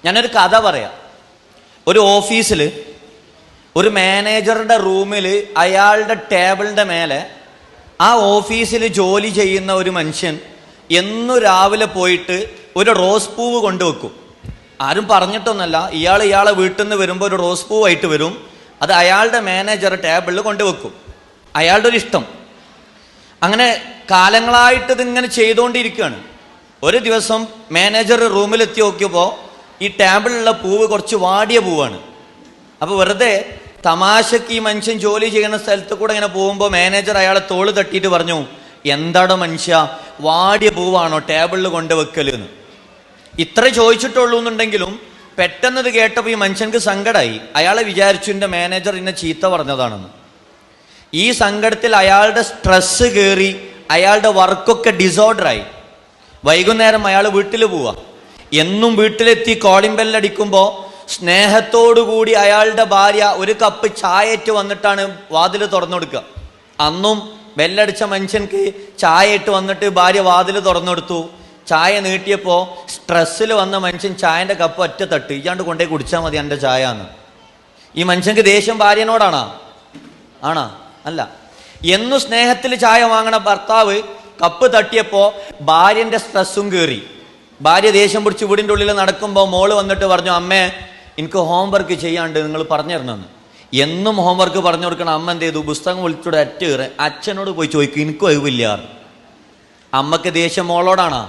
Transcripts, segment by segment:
ഞാനൊരു കഥ പറയാം. ഒരു ഓഫീസിൽ ഒരു മാനേജറുടെ റൂമിൽ അയാളുടെ ടേബിളിൻ്റെ മേലെ ആ ഓഫീസിൽ ജോലി ചെയ്യുന്ന ഒരു മനുഷ്യൻ എന്നും രാവിലെ പോയിട്ട് ഒരു റോസ് പൂവ് കൊണ്ടുവെക്കും. ആരും പറഞ്ഞിട്ടൊന്നല്ല, ഇയാളെ വീട്ടിൽ നിന്ന് വരുമ്പോൾ ഒരു റോസ് പൂവായിട്ട് വരും. അത് അയാളുടെ മാനേജർ ടേബിളിൽ കൊണ്ടുവെക്കും. അയാളുടെ ഒരു ഇഷ്ടം. അങ്ങനെ കാലങ്ങളായിട്ട് ഇതിങ്ങനെ ചെയ്തുകൊണ്ടിരിക്കുകയാണ്. ഒരു ദിവസം മാനേജർ റൂമിലെത്തി നോക്കിയപ്പോൾ ഈ ടേബിളിലുള്ള പൂവ് കുറച്ച് വാടിയ പൂവാണ്. അപ്പോൾ വെറുതെ തമാശക്ക് ഈ മനുഷ്യൻ ജോലി ചെയ്യുന്ന സ്ഥലത്ത് കൂടെ ഇങ്ങനെ പോകുമ്പോൾ മാനേജർ അയാളെ തോള് തട്ടിയിട്ട് പറഞ്ഞു, എന്താണോ മനുഷ്യ, വാടിയ പൂവാണോ ടേബിളിൽ കൊണ്ടുവെക്കൽ എന്ന്. ഇത്ര ചോദിച്ചിട്ടുള്ളൂ എന്നുണ്ടെങ്കിലും പെട്ടെന്ന് ഇത് കേട്ടപ്പോൾ ഈ മനുഷ്യൻക്ക് സങ്കടമായി. അയാളെ വിചാരിച്ചു എൻ്റെ മാനേജർ ഇന്നെ ചീത്ത പറഞ്ഞതാണെന്ന്. ഈ സങ്കടത്തിൽ അയാളുടെ സ്ട്രെസ് കയറി അയാളുടെ വർക്കൊക്കെ ഡിസോർഡറായി. വൈകുന്നേരം അയാൾ വീട്ടിൽ പോവുക. എന്നും വീട്ടിലെത്തി കോളിംഗ് ബെല്ലടിക്കുമ്പോൾ സ്നേഹത്തോടുകൂടി അയാളുടെ ഭാര്യ ഒരു കപ്പ് ചായയിട്ട് വന്നിട്ടാണ് വാതിൽ തുറന്നു കൊടുക്കുക. അന്നും ബെല്ലടിച്ച മനുഷ്യൻക്ക് ചായയിട്ട് വന്നിട്ട് ഭാര്യ വാതിൽ തുറന്നു കൊടുത്തു. ചായ നീട്ടിയപ്പോൾ സ്ട്രെസ്സിൽ വന്ന മനുഷ്യൻ ചായൻ്റെ കപ്പ് ഒറ്റ തട്ട്, ഇയാണ്ട് കൊണ്ടേ കുടിച്ചാൽ മതി എൻ്റെ ചായ എന്ന്. ഈ മനുഷ്യൻക്ക് ദേഷ്യം ഭാര്യനോടാണോ? അല്ല. എന്നും സ്നേഹത്തിൽ ചായ വാങ്ങണ ഭർത്താവ് കപ്പ് തട്ടിയപ്പോൾ ഭാര്യൻ്റെ സ്ട്രെസ്സും കയറി. ഭാര്യ ദേഷ്യം പിടിച്ച് വീടിൻ്റെ ഉള്ളിൽ നടക്കുമ്പോൾ മോള് വന്നിട്ട് പറഞ്ഞു, അമ്മേ എനിക്ക് ഹോംവർക്ക് ചെയ്യാണ്ട്, നിങ്ങൾ പറഞ്ഞു തരണമെന്ന്. എന്നും ഹോംവർക്ക് പറഞ്ഞു കൊടുക്കണം. അമ്മ എന്ത് ചെയ്തു? പുസ്തകം വിളിച്ചൂടെ അറ്റ കയറി അച്ഛനോട് പോയി ചോദിക്കും, എനിക്കും ഒഴിവില്ല. അമ്മക്ക് ദേഷ്യം മോളോടാണോ?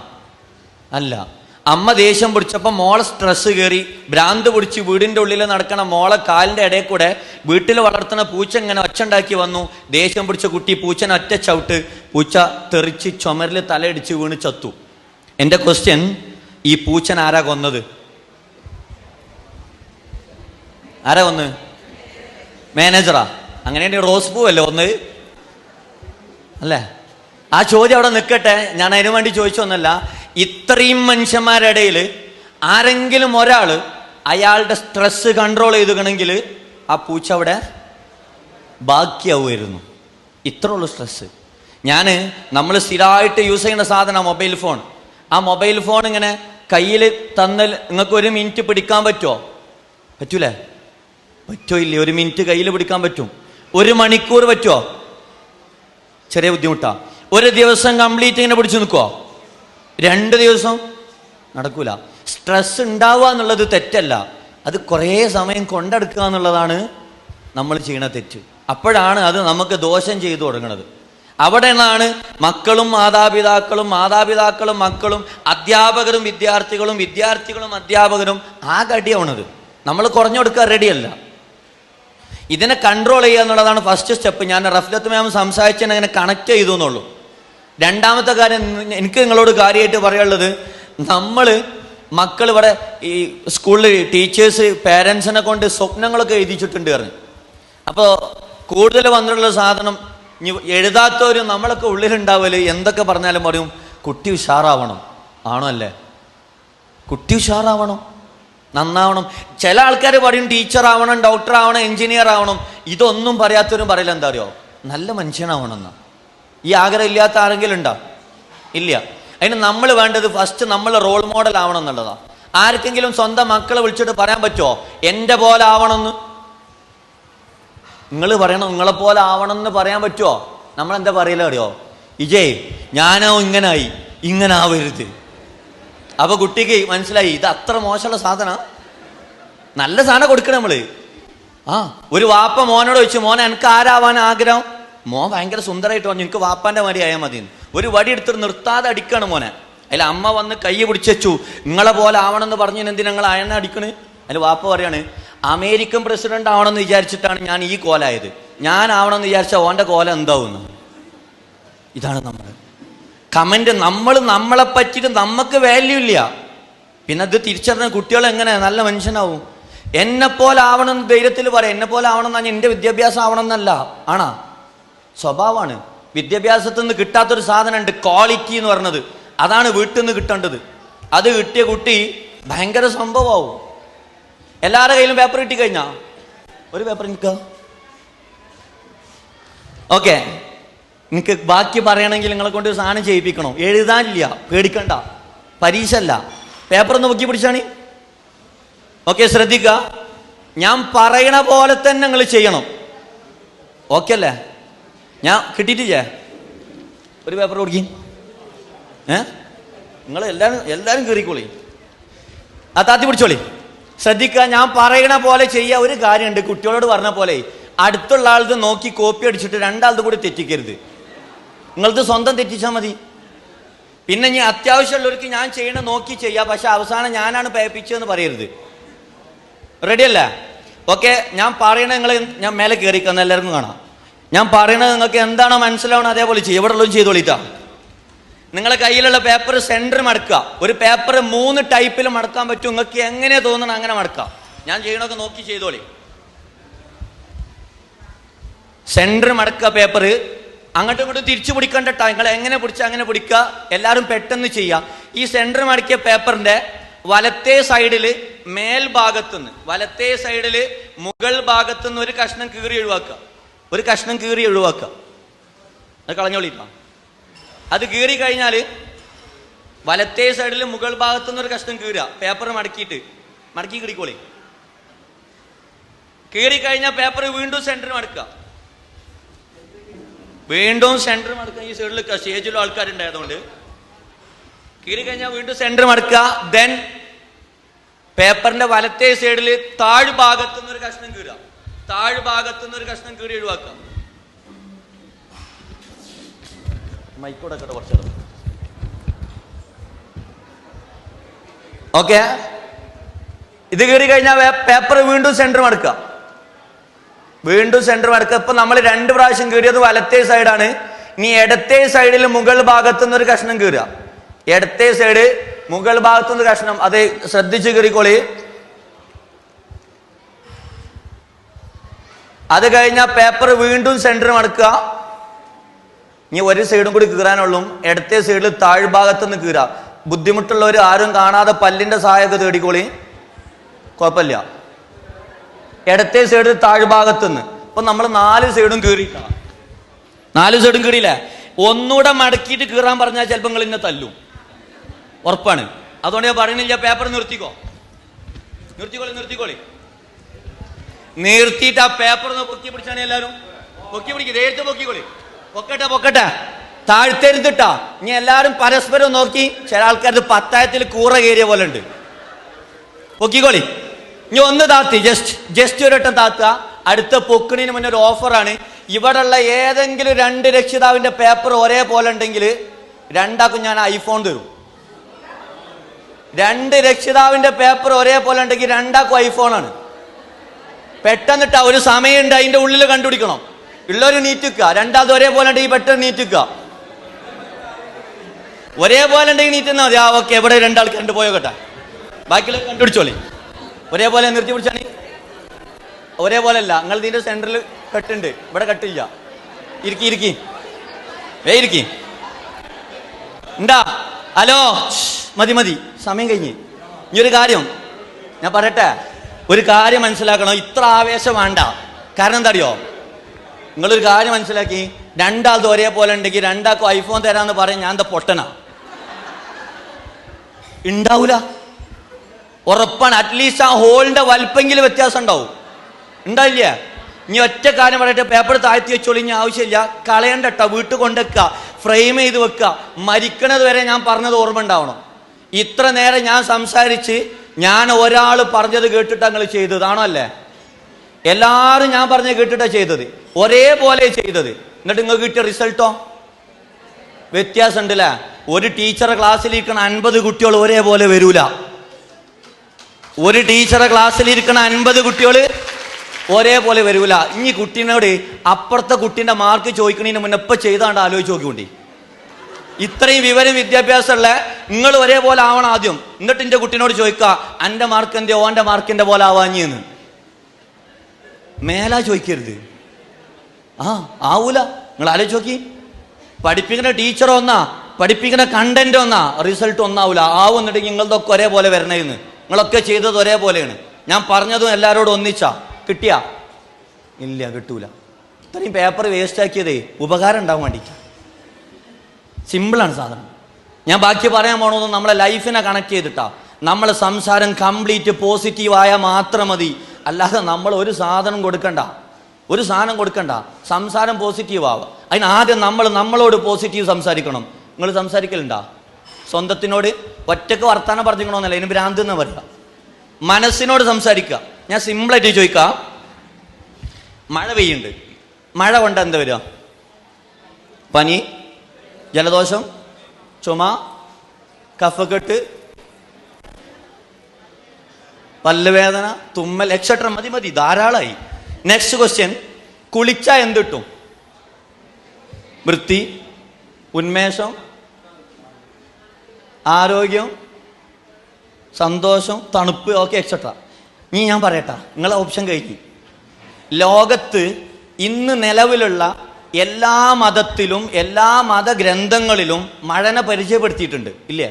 അല്ല. അമ്മ ദേഷ്യം പിടിച്ചപ്പോൾ മോളെ സ്ട്രെസ് കയറി ഭ്രാന്ത് പിടിച്ച് വീടിൻ്റെ ഉള്ളിൽ നടക്കണ മോളെ കാലിൻ്റെ ഇടയിൽ കൂടെ വീട്ടിൽ വളർത്തുന്ന പൂച്ച ഇങ്ങനെ ഒച്ചുണ്ടാക്കി വന്നു. ദേഷ്യം പിടിച്ച കുട്ടി പൂച്ചനെ ഒറ്റ ചവിട്ട്, പൂച്ച തെറിച്ച് ചുമരിൽ തലയിടിച്ച് വീണ് ചത്തു. എൻ്റെ ക്വസ്റ്റ്യൻ, ഈ പൂച്ചൻ ആരാ കൊന്നത്? ആരാ കൊന്ന്? മാനേജറാ? അങ്ങനെയാണെങ്കിൽ റോസ് പൂവല്ലേ ഒന്ന്? അല്ലേ? ആ ചോദ്യം അവിടെ നിൽക്കട്ടെ, ഞാൻ അതിനു വേണ്ടി ചോദിച്ചൊന്നല്ല. ഇത്രയും മനുഷ്യന്മാരുടെ ഇടയിൽ ആരെങ്കിലും ഒരാൾ അയാളുടെ സ്ട്രെസ് കൺട്രോൾ ചെയ്തുകണമെങ്കിൽ ആ പൂച്ച അവിടെ ബാക്കിയാവുമായിരുന്നു. ഇത്ര ഉള്ളൂ സ്ട്രെസ്. നമ്മൾ സ്ഥിരമായിട്ട് യൂസ് ചെയ്യുന്ന സാധനം മൊബൈൽ ഫോൺ. ആ മൊബൈൽ ഫോൺ ഇങ്ങനെ കയ്യിൽ തന്നാൽ നിങ്ങൾക്ക് 1 മിനിറ്റ് പിടിക്കാൻ പറ്റുമോ? പറ്റൂലേ? പറ്റുമോ? ഇല്ലേ? 1 മിനിറ്റ് കയ്യിൽ പിടിക്കാൻ പറ്റും. 1 മണിക്കൂർ പറ്റുമോ? ചെറിയ ബുദ്ധിമുട്ടാ. 1 ദിവസം കംപ്ലീറ്റ് ഇങ്ങനെ പിടിച്ചു നിൽക്കുമോ? 2 ദിവസം നടക്കൂല. സ്ട്രെസ് ഉണ്ടാവുക എന്നുള്ളത് തെറ്റല്ല, അത് കുറേ സമയം കൊണ്ടെടുക്കുക എന്നുള്ളതാണ് നമ്മൾ ചെയ്യണ തെറ്റ്. അപ്പോഴാണ് അത് നമുക്ക് ദോഷം ചെയ്തു തുടങ്ങുന്നത്. അവിടെ നിന്നാണ് മക്കളും മാതാപിതാക്കളും, മാതാപിതാക്കളും മക്കളും, അധ്യാപകരും വിദ്യാർത്ഥികളും, വിദ്യാർത്ഥികളും അധ്യാപകരും ആകെ അടിയാവുന്നത്. നമ്മൾ കുറഞ്ഞു കൊടുക്കാൻ റെഡിയല്ല. ഇതിനെ കൺട്രോൾ ചെയ്യുക എന്നുള്ളതാണ് ഫസ്റ്റ് സ്റ്റെപ്പ്. ഞാൻ റഫ്ലത്ത് മാം സംസാരിച്ചതിനെ അങ്ങനെ കണക്ട് ചെയ്തു എന്നുള്ളൂ. രണ്ടാമത്തെ കാര്യം എനിക്ക് നിങ്ങളോട് കാര്യമായിട്ട് പറയാനുള്ളത്, മക്കൾ ഇവിടെ ഈ സ്കൂളിൽ ടീച്ചേഴ്സ് പേരൻസിനെ കൊണ്ട് സ്വപ്നങ്ങളൊക്കെ എഴുതിച്ചിട്ടുണ്ട് പറഞ്ഞു. അപ്പോൾ കൂടുതൽ വന്നിട്ടുള്ള സാധനം എഴുതാത്തവരും നമ്മളൊക്കെ ഉള്ളിലുണ്ടാവല് എന്തൊക്കെ പറഞ്ഞാലും പറയും, കുട്ടി ഉഷാറാവണം. ആണോ? അല്ലേ? കുട്ടി ഉഷാറാവണം, നന്നാവണം. ചില ആൾക്കാർ പറയും ടീച്ചർ ആവണം, ഡോക്ടർ ആവണം, എഞ്ചിനീയർ ആവണം. ഇതൊന്നും പറയാത്തവരും പറയില്ല, എന്താ അറിയോ? നല്ല മനുഷ്യനാവണം എന്നാ. ഈ ആഗ്രഹം ഇല്ലാത്ത ആരെങ്കിലും ഉണ്ടോ? ഇല്ല. അതിന് നമ്മൾ വേണ്ടത് ഫസ്റ്റ് നമ്മൾ റോൾ മോഡൽ ആവണം എന്നുള്ളതാണ്. ആർക്കെങ്കിലും സ്വന്തം മക്കളെ വിളിച്ചിട്ട് പറയാൻ പറ്റുമോ എൻ്റെ പോലെ ആവണമെന്ന്? നിങ്ങൾ പറയണം, നിങ്ങളെ പോലെ ആവണം എന്ന് പറയാൻ പറ്റുമോ? നമ്മളെന്താ പറയില്ല അറിയോ? ഇജയ് ഞാനോ ഇങ്ങനായി, ഇങ്ങനെ ആവരുത്. അപ്പൊ കുട്ടിക്ക് മനസ്സിലായി ഇത് അത്ര മോശമുള്ള സാധന. നല്ല സാധനം കൊടുക്കണം നമ്മള്. ഒരു വാപ്പ മോനോട് ചോദിച്ചു, മോനെ എനിക്ക് ആരാവാൻ ആഗ്രഹം? മോൻ ഭയങ്കര സുന്ദരമായിട്ട് പറഞ്ഞു, എനിക്ക് വാപ്പാന്റെ മാതിരി ആയാൽ മതി. ഒരു വടി എടുത്തിട്ട് നിർത്താതെ അടിക്കാണ് മോനെ. അതിൽ അമ്മ വന്ന് കൈ പിടിച്ചു, നിങ്ങളെ പോലെ ആവണമെന്ന് പറഞ്ഞു, എന്തിനാ നിങ്ങൾ അയണ അടിക്കണ്? അതിൽ വാപ്പ പറയാണ്, അമേരിക്കൻ പ്രസിഡന്റ് ആവണമെന്ന് വിചാരിച്ചിട്ടാണ് ഞാൻ ഈ കോലായത്. ഞാൻ ആവണമെന്ന് വിചാരിച്ചാൽ ഓൻ്റെ കോല എന്താവുന്നു? ഇതാണ് നമ്മൾ കമന്റ്. നമ്മളെ പറ്റിയിട്ട് നമുക്ക് വാല്യൂ ഇല്ല. പിന്നെ അത് തിരിച്ചറിഞ്ഞ കുട്ടികൾ എങ്ങനെ നല്ല മനുഷ്യനാവും? എന്നെപ്പോലെ ആവണം എന്ന് ധൈര്യത്തിൽ പറയാം. എന്നെപ്പോലെ ആവണം എന്ന് പറഞ്ഞാൽ എൻ്റെ വിദ്യാഭ്യാസം ആവണം എന്നല്ല, ആണോ? സ്വഭാവമാണ്. വിദ്യാഭ്യാസത്തിൽ നിന്ന് കിട്ടാത്തൊരു സാധനമുണ്ട്, ക്വാളിറ്റി എന്ന് പറഞ്ഞത്. അതാണ് വീട്ടിൽ നിന്ന് കിട്ടേണ്ടത്. അത് കിട്ടിയ കുട്ടി ഭയങ്കര സംഭവമാവും. എല്ലാവരുടെ കയ്യിലും പേപ്പർ കിട്ടിക്കഴിഞ്ഞാ ഒരു പേപ്പർ എനിക്ക് ഓക്കെ. എനിക്ക് ബാക്കി പറയണമെങ്കിൽ നിങ്ങളെ കൊണ്ട് ഒരു സാധനം ചെയ്യിപ്പിക്കണോ? എഴുതാനില്ല, പേടിക്കണ്ട. പരീക്ഷ അല്ല, പേപ്പർ ഒന്ന് പൊക്കി പിടിച്ചാണി. ഓക്കെ, ശ്രദ്ധിക്കുക. ഞാൻ പറയണ പോലെ തന്നെ നിങ്ങൾ ചെയ്യണം. ഓക്കെ അല്ലേ? ഞാൻ കിട്ടിയിട്ടില്ലേ? ഒരു പേപ്പർ കൊടുക്കി. നിങ്ങൾ എല്ലാവരും കീറിക്കോളി, ആ താത്തി പിടിച്ചോളി. ശ്രദ്ധിക്കുക, ഞാൻ പറയണ പോലെ ചെയ്യുക. ഒരു കാര്യമുണ്ട്, കുട്ടികളോട് പറഞ്ഞ പോലെ അടുത്തുള്ള ആളത് നോക്കി കോപ്പി അടിച്ചിട്ട് രണ്ടാളത് കൂടി തെറ്റിക്കരുത്. നിങ്ങളത് സ്വന്തം തെറ്റിച്ചാൽ മതി. പിന്നെ ഞാൻ അത്യാവശ്യമുള്ളവർക്ക് ഞാൻ ചെയ്യണ നോക്കി ചെയ്യാം, പക്ഷെ അവസാനം ഞാനാണ് പേപ്പിച്ചതെന്ന് പറയരുത്. റെഡി അല്ലേ? ഓക്കെ, ഞാൻ പറയണത് ഞാൻ മേലെ കയറിക്കുന്ന എല്ലാവർക്കും കാണാം. ഞാൻ പറയണത് നിങ്ങൾക്ക് എന്താണോ മനസ്സിലാവണം അതേപോലെ ചെയ്യും. എവിടെ ഉള്ളതും ചെയ്തോളിട്ടാ. നിങ്ങളെ കയ്യിലുള്ള പേപ്പർ സെന്റർ മടക്കുക. ഒരു പേപ്പർ 3 ടൈപ്പിൽ മടക്കാൻ പറ്റും. നിങ്ങൾക്ക് എങ്ങനെ തോന്നണം അങ്ങനെ മടക്കാം. ഞാൻ ചെയ്യണമൊക്കെ നോക്കി ചെയ്തോളി. സെന്റർ മടക്കുക. പേപ്പർ അങ്ങോട്ടും ഇങ്ങോട്ടും തിരിച്ചു പിടിക്കണ്ട. നിങ്ങൾ എങ്ങനെ പിടിച്ച അങ്ങനെ പിടിക്കുക. എല്ലാവരും പെട്ടെന്ന് ചെയ്യുക. ഈ സെന്റർ മടക്കിയ പേപ്പറിന്റെ വലത്തേ സൈഡില് മേൽഭാഗത്തുനിന്ന്, വലത്തേ സൈഡില് മുകൾ ഭാഗത്തുനിന്ന് ഒരു കഷ്ണം കീറി ഒഴിവാക്കുക. ഒരു കഷ്ണം കീറി ഒഴിവാക്കുക. അത് കളഞ്ഞോളിട്ടാ. അത് കീറി കഴിഞ്ഞാൽ വലത്തേ സൈഡിൽ മുകൾ ഭാഗത്തുനിന്ന് ഒരു കഷ്ണം കീറുക. പേപ്പർ മടക്കി കിടിക്കോളി. കീറി കഴിഞ്ഞാൽ പേപ്പർ വീണ്ടും സെന്റർ മടക്കുക. വീണ്ടും സെന്റർ മടക്കുക. ഈ സൈഡിൽ സ്റ്റേജിലും ആൾക്കാരുണ്ടായതുകൊണ്ട് കീറി കഴിഞ്ഞാൽ വീണ്ടും സെന്റർ മടക്കുക. ദെൻ പേപ്പറിന്റെ വലത്തേ സൈഡിൽ താഴ്ഭാഗത്തുനിന്ന് ഒരു കഷ്ണം കീറുക. താഴ്ഭാഗത്തുനിന്ന് ഒരു കഷ്ണം കീറി ഒഴിവാക്കുക. മൈക്കോടെ കുറച്ച്. ഓക്കെ, ഇത് കീറി കഴിഞ്ഞാൽ പേപ്പർ വീണ്ടും സെന്റർ മടക്കുക. വീണ്ടും സെന്റർ മടക്കുക. ഇപ്പൊ നമ്മൾ 2 പ്രാവശ്യം കീറിയത് വലത്തേ സൈഡാണ്. ഇനി ഇടത്തേ സൈഡിൽ മുകൾ ഭാഗത്തുനിന്ന് ഒരു കഷ്ണം കീറുക. ഇടത്തേ സൈഡ് മുകൾ ഭാഗത്തുനിന്ന് കഷ്ണം. അത് ശ്രദ്ധിച്ച് കീറിക്കോളി. അത് കഴിഞ്ഞാൽ പേപ്പർ വീണ്ടും സെന്റർ മടക്കുക. ഇനി ഒരു സൈഡും കൂടി കീറാനുള്ളൂ. ഇടത്തേ സൈഡിൽ താഴ്ഭാഗത്തുനിന്ന് കീറുക. ബുദ്ധിമുട്ടുള്ളവർ ആരും കാണാതെ പല്ലിന്റെ സഹായമൊക്കെ തേടിക്കോളി, കുഴപ്പമില്ല. ഇടത്തേ സൈഡിൽ താഴ്ഭാഗത്തുനിന്ന്. ഇപ്പൊ നമ്മൾ 4 സൈഡും കീറിയിട്ടാ. 4 സൈഡും കീറിയില്ലേ? ഒന്നുകൂടെ മടക്കിയിട്ട് കീറാൻ പറഞ്ഞാൽ ചിലപ്പോൾ നിങ്ങൾ ഇന്നെ തല്ലും, ഉറപ്പാണ്. അതുകൊണ്ട് ഞാൻ പറയുന്നില്ല, പേപ്പർ നിർത്തിക്കോളി. നിർത്തിയിട്ട് ആ പേപ്പർ ഒന്ന് പൊക്കി പിടിച്ചാണ്. എല്ലാവരും പൊക്കി പിടിക്കുക. നേരത്തെ പൊക്കിക്കോളി. പൊക്കട്ടെ, താഴ്ത്തെരുത്തിട്ടാ. ഇനി എല്ലാവരും പരസ്പരം നോക്കി. ചില ആൾക്കാർക്ക് പത്തായത്തിൽ കൂറ കയറിയ പോലെ ഉണ്ട്. പൊക്കിക്കോളി. ഇനി ഒന്ന് താത്തി, ജസ്റ്റ് ഒരട്ടം താത്തുക. അടുത്ത പൊക്കിണിന് മുന്നേ ഒരു ഓഫറാണ്. ഇവിടെയുള്ള ഏതെങ്കിലും 2 രക്ഷിതാവിന്റെ പേപ്പർ ഒരേപോലെ ഉണ്ടെങ്കിൽ 2 ഞാൻ ഐഫോൺ തരും. 2 രക്ഷിതാവിന്റെ പേപ്പർ ഒരേപോലെ ഉണ്ടെങ്കിൽ 2 ഐഫോണാണ്. പെട്ടെന്നിട്ടാ. ഒരു സമയമുണ്ട്, അതിന്റെ ഉള്ളിൽ കണ്ടുപിടിക്കണം. ഉള്ളൊരു നീറ്റിക്കുക. 2 ഒരേപോലെ ഉണ്ടെങ്കിൽ പെട്ടെന്ന് നീറ്റിക്കുക. ഒരേപോലെ ഉണ്ടെങ്കിൽ നീറ്റുന്ന മതി. ഓക്കെ, ഇവിടെ 2 ആൾക്കാരുണ്ട്, പോയോട്ടെ. ബാക്കിയുള്ള കണ്ടുപിടിച്ചോളി. ഒരേപോലെ നിർത്തി പിടിച്ചാണ്. ഒരേപോലെ അല്ല, നിങ്ങൾ ഇതിന്റെ സെന്ററിൽ കട്ടുണ്ട്, ഇവിടെ കട്ടില്ല. ഇരിക്കി ഉണ്ടാ. ഹലോ, മതി, സമയം കഴിഞ്ഞ്. ഇനി ഒരു കാര്യം ഞാൻ പറയട്ടെ. ഒരു കാര്യം മനസ്സിലാക്കണം. ഇത്ര ആവേശം വേണ്ട. കാരണം എന്താ അറിയോ? നിങ്ങളൊരു കാര്യം മനസ്സിലാക്കി. 2 ഒരേപോലെ ഉണ്ടെങ്കിൽ 2 ഐഫോൺ തരാന്ന് പറയാൻ ഞാൻ എന്താ പൊട്ടനാ? ഉണ്ടാവൂല, ഉറപ്പാണ്. അറ്റ്ലീസ്റ്റ് ആ ഹോളിന്റെ വലിപ്പെങ്കിലും വ്യത്യാസം ഉണ്ടാവില്ല. ഇനി ഒറ്റ കാര്യം പറയട്ടെ. പേപ്പർ താഴ്ത്തി വെച്ചോളി. ഇനി ആവശ്യമില്ല, കളയണ്ടട്ടോ. വീട്ടിൽ കൊണ്ടുവെക്കുക, ഫ്രെയിം ചെയ്ത് വെക്കുക. മരിക്കണത് വരെ ഞാൻ പറഞ്ഞത് ഓർമ്മ ഉണ്ടാവണം. ഇത്ര നേരം ഞാൻ സംസാരിച്ച് ഞാൻ ഒരാൾ പറഞ്ഞത് കേട്ടിട്ട് നിങ്ങൾ ചെയ്തതാണോ? അല്ലേ? എല്ലാവരും ഞാൻ പറഞ്ഞത് കേട്ടിട്ടാണ് ചെയ്തത്, ഒരേപോലെ ചെയ്തത്. എന്നിട്ട് നിങ്ങൾക്ക് കിട്ടിയ റിസൾട്ടോ വ്യത്യാസം ഉണ്ടല്ലേ? ഒരു ടീച്ചറെ ക്ലാസ്സിലിരിക്കണ 50 കുട്ടികൾ ഒരേപോലെ വരൂല. ഒരു ടീച്ചറെ ക്ലാസ്സിലിരിക്കണ 50 കുട്ടികൾ ഒരേപോലെ വരൂല. ഇനി കുട്ടീനോട് അപ്പുറത്തെ കുട്ടീൻ്റെ മാർക്ക് ചോദിക്കണതിന് മുന്നേ ഇപ്പം ചെയ്താണ്ട് ആലോചിച്ച് നോക്കിക്കൊണ്ടി. ഇത്രയും വിവരം വിദ്യാഭ്യാസമുള്ള നിങ്ങൾ ഒരേപോലെ ആവണം ആദ്യം. എന്നിട്ട് എൻ്റെ കുട്ടീനോട് ചോദിക്കുക, എൻ്റെ മാർക്ക് എന്തേ ഓൻ്റെ മാർക്കിൻ്റെ പോലെ ആവാഞ്ഞെന്ന്. മേലാ ചോദിക്കരുത്. ആവൂല. നിങ്ങൾ ആലോചിച്ച് നോക്കി. പഠിപ്പിക്കുന്ന ടീച്ചർ ഒന്നാ, പഠിപ്പിക്കുന്ന കണ്ടന്റ് ഒന്നാ, റിസൾട്ട് ഒന്നാവൂല. ആവുന്നുണ്ടെങ്കിൽ നിങ്ങളതൊക്കെ ഒരേപോലെ വരണേന്ന്. നിങ്ങളൊക്കെ ചെയ്തത് ഒരേപോലെയാണ്. ഞാൻ പറഞ്ഞതും എല്ലാവരോടും ഒന്നിച്ചാ. കിട്ടിയാ? ഇല്ല, കിട്ടൂല. ഇത്രയും പേപ്പർ വേസ്റ്റ് ആക്കിയതേ ഉപകാരം ഉണ്ടാവാൻ വേണ്ടിയിട്ട്. സിമ്പിളാണ് സാധനം. ഞാൻ ബാക്കി പറയാൻ പോണത് നമ്മളെ ലൈഫിനെ കണക്ട് ചെയ്തിട്ടാ. നമ്മളെ സംസാരം കംപ്ലീറ്റ് പോസിറ്റീവായാൽ മാത്രം മതി. അല്ലാതെ നമ്മൾ ഒരു സാധനം കൊടുക്കണ്ട. സംസാരം പോസിറ്റീവ് ആവുക. അതിന് ആദ്യം നമ്മളോട് പോസിറ്റീവ് സംസാരിക്കണം. നിങ്ങൾ സംസാരിക്കലുണ്ടാ? സ്വന്തത്തിനോട് ഒറ്റക്ക് വർത്താനം പറഞ്ഞിക്കണമെന്നല്ല, ഇതിന് ഭ്രാന്ത് എന്ന് പറയുക. മനസ്സിനോട് സംസാരിക്കുക. ഞാൻ സിമ്പിളായിട്ട് ചോദിക്കാം, മഴ പെയ്യുന്നുണ്ട്, മഴ കൊണ്ട് എന്താ വരിക? പനി, ജലദോഷം, ചുമ, കഫക്കെട്ട്, പല്ലുവേദന, തുമ്മൽ, എക്സെട്ര. മതി, ധാരാളമായി. നെക്സ്റ്റ് ക്വസ്റ്റ്യൻ, കുളിച്ചാ എന്ത് കിട്ടും? വൃത്തി, ഉന്മേഷം, ആരോഗ്യം, സന്തോഷം, തണുപ്പ്, ഓക്കെ എക്സെട്ര. ഇനി ഞാൻ പറയട്ടാ, നിങ്ങളെ ഓപ്ഷൻ കഴിഞ്ഞു. ലോകത്ത് ഇന്ന് നിലവിലുള്ള എല്ലാ മതത്തിലും എല്ലാ മതഗ്രന്ഥങ്ങളിലും മഴനെ പരിചയപ്പെടുത്തിയിട്ടുണ്ട്, ഇല്ലേ?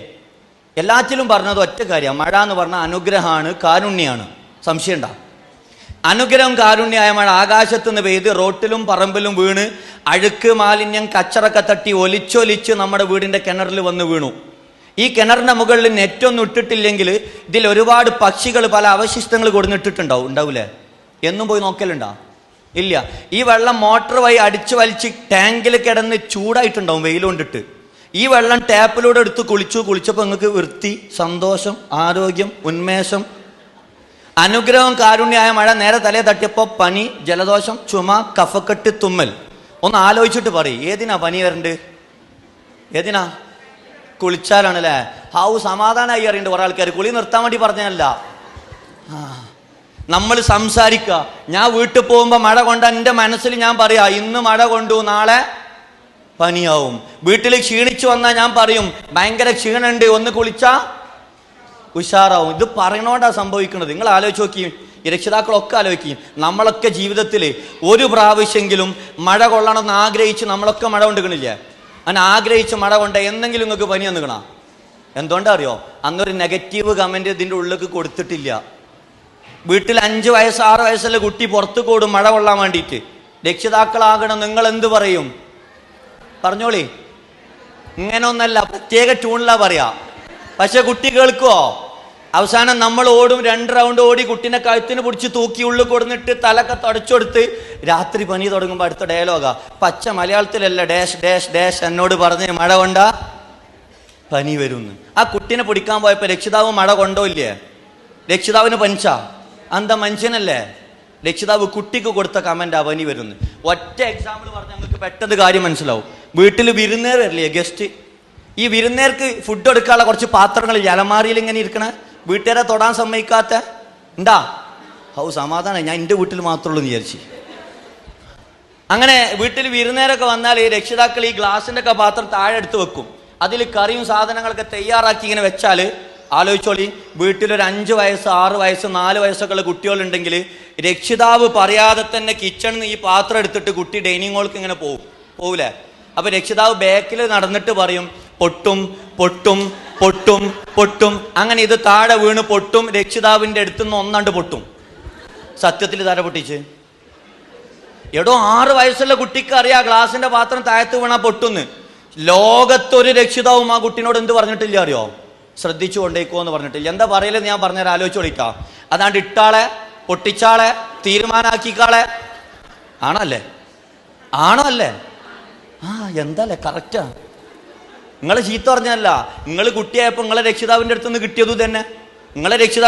എല്ലാറ്റിലും പറഞ്ഞത് ഒറ്റ കാര്യമാണ്, മഴ എന്ന് പറഞ്ഞാൽ അനുഗ്രഹമാണ്, കാരുണ്യാണ്. സംശയം ഉണ്ടാ? അനുഗ്രഹം കാരുണ്യമായ മഴ ആകാശത്ത് നിന്ന് പെയ്ത് റോട്ടിലും പറമ്പിലും വീണ് അഴുക്ക്, മാലിന്യം, കച്ചറൊക്കെ തട്ടി ഒലിച്ചൊലിച്ച് നമ്മുടെ വീടിൻ്റെ കിണറിൽ വന്ന് വീണു. ഈ കിണറിൻ്റെ മുകളിൽ നെറ്റൊന്നും ഇട്ടിട്ടില്ലെങ്കിൽ ഇതിൽ ഒരുപാട് പക്ഷികൾ പല അവശിഷ്ടങ്ങൾ ഉണ്ടാവൂലേ? എന്നും പോയി നോക്കലുണ്ടോ? ഇല്ല. ഈ വെള്ളം മോട്ടർ വഴി അടിച്ചു വലിച്ച് ടാങ്കിൽ കിടന്ന് ചൂടായിട്ടുണ്ടാവും വെയിൽ കൊണ്ടിട്ട്. ഈ വെള്ളം ടാപ്പിലൂടെ എടുത്ത് കുളിച്ചപ്പോൾ നിങ്ങൾക്ക് വൃത്തി, സന്തോഷം, ആരോഗ്യം, ഉന്മേഷം, അനുഗ്രഹം, കാരുണ്യമായ മഴ നേരെ തലയെ തട്ടിയപ്പോൾ പനി, ജലദോഷം, ചുമ, കഫക്കെട്ട്, തുമ്മൽ. ഒന്ന് ആലോചിച്ചിട്ട് പറയും, ഏതിനാ പനി വരണ്ട്? ഏതിനാ? കുളിച്ചാലാണല്ലേ? സമാധാനമായി അറിയണ്ട് കുറെ ആൾക്കാർ. കുളി നിർത്താൻ വേണ്ടി പറഞ്ഞല്ല. നമ്മൾ സംസാരിക്കുക. ഞാൻ വീട്ടിൽ പോകുമ്പോൾ മഴ കൊണ്ട് എൻ്റെ മനസ്സിൽ ഞാൻ പറയാ, ഇന്ന് മഴ കൊണ്ടു, നാളെ പനിയാവും. വീട്ടിൽ ക്ഷീണിച്ചു വന്നാൽ ഞാൻ പറയും, ഭയങ്കര ക്ഷീണുണ്ട്, ഒന്ന് കുളിച്ചാ ഉഷാറാവും. ഇത് പറയണോണ്ടാ സംഭവിക്കുന്നത്. നിങ്ങൾ ആലോചിച്ച് നോക്കി, ഈ രക്ഷിതാക്കളൊക്കെ ആലോചിക്കും. നമ്മളൊക്കെ ജീവിതത്തിൽ ഒരു പ്രാവശ്യമെങ്കിലും മഴ കൊള്ളണമെന്ന് ആഗ്രഹിച്ച് നമ്മളൊക്കെ മഴ കൊണ്ടുക്കണില്ലേ? അങ്ങനെ ആഗ്രഹിച്ച് മഴ കൊണ്ട് എന്തെങ്കിലും നിങ്ങൾക്ക് പനി വന്നിക്കണോ? എന്തുകൊണ്ടാ അറിയോ? അന്നൊരു നെഗറ്റീവ് കമന്റ് ഇതിൻ്റെ ഉള്ളിലേക്ക് കൊടുത്തിട്ടില്ല. വീട്ടിൽ 5 വയസ്സ് 6 വയസ്സുള്ള കുട്ടി പുറത്തു കൂടും മഴ കൊള്ളാൻ വേണ്ടിയിട്ട്. രക്ഷിതാക്കളാകണം, നിങ്ങൾ എന്ത് പറയും? പറഞ്ഞോളി. ഇങ്ങനെ ഒന്നല്ല, പ്രത്യേക ട്യൂണിലാ പറയാ. പക്ഷെ കുട്ടി കേൾക്കുവോ? അവസാനം നമ്മൾ ഓടും, 2 റൗണ്ട് ഓടി കുട്ടീനെ കഴുത്തിന് പിടിച്ച് തൂക്കി ഉള്ളിൽ കൊടുന്നിട്ട് തലക്കെ തുടച്ചെടുത്ത് രാത്രി പനി തുടങ്ങുമ്പോൾ അടുത്ത ഡയലോഗാ, പച്ച മലയാളത്തിലല്ല, ഡാഷ് ഡാഷ് ഡാഷ് എന്നോട് പറഞ്ഞ് മഴ കൊണ്ടാ പനി വരുന്നു. ആ കുട്ടീനെ പിടിക്കാൻ പോയപ്പോ രക്ഷിതാവ് മഴ കൊണ്ടോ ഇല്ലേ? രക്ഷിതാവിന് പനിച്ചാ? എന്താ മനുഷ്യനല്ലേ? രക്ഷിതാവ് കുട്ടിക്ക് കൊടുത്ത കമന്റാ പനി വരുന്നു. ഒറ്റ എക്സാമ്പിൾ പറഞ്ഞാൽ നിങ്ങൾക്ക് പെട്ടെന്ന് കാര്യം മനസ്സിലാവും. വീട്ടിൽ വിരുന്നേർ വരില്ലേ, ഗസ്റ്റ്? ഈ വിരുന്നേർക്ക് ഫുഡ് എടുക്കാനുള്ള കുറച്ച് പാത്രങ്ങൾ അലമാരിയിൽ ഇങ്ങനെ ഇരിക്കണ, വീട്ടുകാരെ തൊടാൻ സമ്മതിക്കാത്ത ഉണ്ടാ? സമാധാനം, ഞാൻ എൻ്റെ വീട്ടിൽ മാത്രമേ ഉള്ളൂ എന്ന് വിചാരിച്ചു. അങ്ങനെ വീട്ടിൽ വിരുന്നേരൊക്കെ വന്നാൽ ഈ രക്ഷിതാക്കൾ ഈ ഗ്ലാസിൻ്റെ ഒക്കെ പാത്രം താഴെ എടുത്ത് വെക്കും. അതിൽ കറിയും സാധനങ്ങളൊക്കെ തയ്യാറാക്കി ഇങ്ങനെ വെച്ചാൽ ആലോചിച്ചോളി, വീട്ടിലൊരു 5 വയസ്സ് 6 വയസ്സ് 4 വയസ്സൊക്കെ ഉള്ള കുട്ടികളുണ്ടെങ്കിൽ രക്ഷിതാവ് പറയാതെ തന്നെ കിച്ചണിൽ നിന്ന് ഈ പാത്രം എടുത്തിട്ട് കുട്ടി ഡൈനിങ് ഹോൾക്ക് ഇങ്ങനെ പോകൂലേ? അപ്പൊ രക്ഷിതാവ് ബാക്കിൽ നടന്നിട്ട് പറയും, പൊട്ടും പൊട്ടും പൊട്ടും പൊട്ടും. അങ്ങനെ ഇത് താഴെ വീണ് പൊട്ടും. രക്ഷിതാവിന്റെ അടുത്തുനിന്ന് ഒന്നാണ്ട് പൊട്ടും. സത്യത്തിൽ താഴെ പൊട്ടിച്ച് എടോ 6 വയസ്സുള്ള കുട്ടിക്ക് അറിയാം ഗ്ലാസിന്റെ പാത്രം താഴത്ത് വീണാ പൊട്ടുന്ന്. ലോകത്തൊരു രക്ഷിതാവും ആ കുട്ടീനോട് എന്ത് പറഞ്ഞിട്ടില്ല അറിയോ? ശ്രദ്ധിച്ചു കൊണ്ടേക്കോ എന്ന് പറഞ്ഞിട്ടില്ല. എന്താ പറയലെന്ന് ഞാൻ പറഞ്ഞാൽ ആലോചിച്ച് വിളിക്കാം. അതാണ്ട് ഇട്ടാളെ, പൊട്ടിച്ചാളെ, തീരുമാനാക്കിക്കാളെ. ആണോ അല്ലേ? എന്താല്ലേ? കറക്റ്റാ. നിങ്ങൾ ചീത്ത പറഞ്ഞല്ല, നിങ്ങൾ കുട്ടിയായപ്പോൾ നിങ്ങളെ രക്ഷിതാവിന്റെ അടുത്ത് നിന്ന് കിട്ടിയതു തന്നെ. നിങ്ങളെ രക്ഷിതാവ്